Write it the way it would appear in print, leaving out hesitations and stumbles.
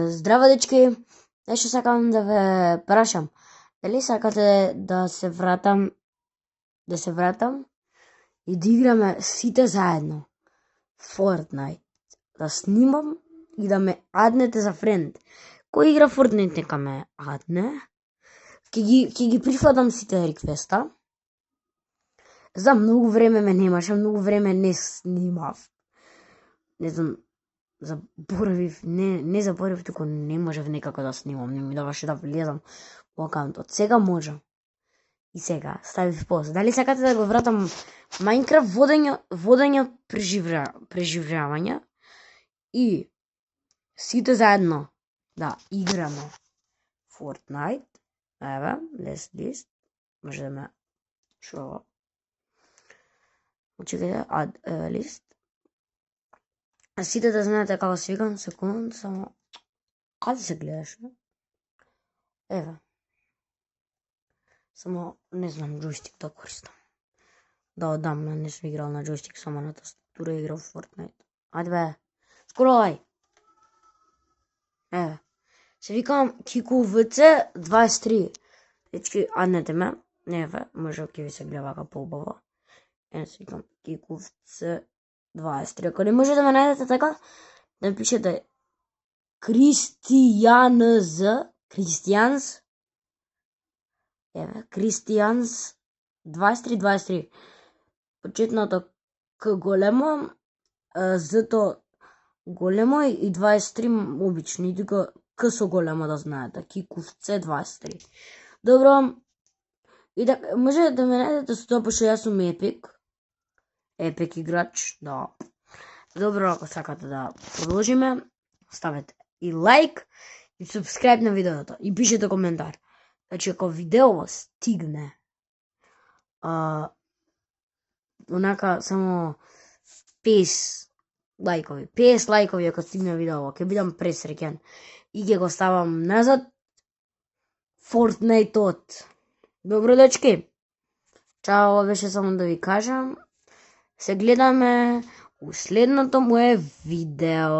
Здраво, дечки, нешто сакам да ве прашам. Дали сакате да се вратам и да играме сите заедно Fortnite, да снимам и да ме аднете за френд. Кој игра Fortnite нека ме адне. Ќе ги прифатам сите реквеста. За многу време ме немаше, многу време не снимав. Не знам, заборавив, не заборавив, туку не можев некако да снимам, не ми даваше да влезам во акаунтот. Сега можам. И сега ставив пост. Дали сакате да го вратам Minecraft водење преживеување и сите заедно да играме Fortnite. Еве, лист. Може да ме шо. Чекајте, лист. А сите да знаете како се викам, секунд, само каде се гледаше? Еве. Само не знам джойстик да користам. Да одамна не сум играл на джойстик, само на тастатура играл Fortnite. Ајде бе. Скролај. Еве. Се викам KikuVC 23. Дечки, аднете ме. Еве, може ќе ви се гледа вака поубаво. Еве се викам KikuVC 23. Ако не може да ме најдете така, да ми пишете Кристијанс. Еве, Кристијанс 23. Почетното К големо, З-то големо и 23 обично. И тука К со големо да знаете. KikuVC 23. Добро. И така, може да ме најдете со тоа, пошто јас сум епик играч, да. Добро, ако сакате да продолжиме, ставете и лайк, и субскрайб на видеото, и пишете коментар. Значи, ако видео стигне, онака само 50 лайкови, ако стигне видео, ќе бидам пресреќен и ќе го ставам назад Fortnite-от. Добро, дечки. Чао, беше само да ви кажам. Се гледаме у следното мое видео.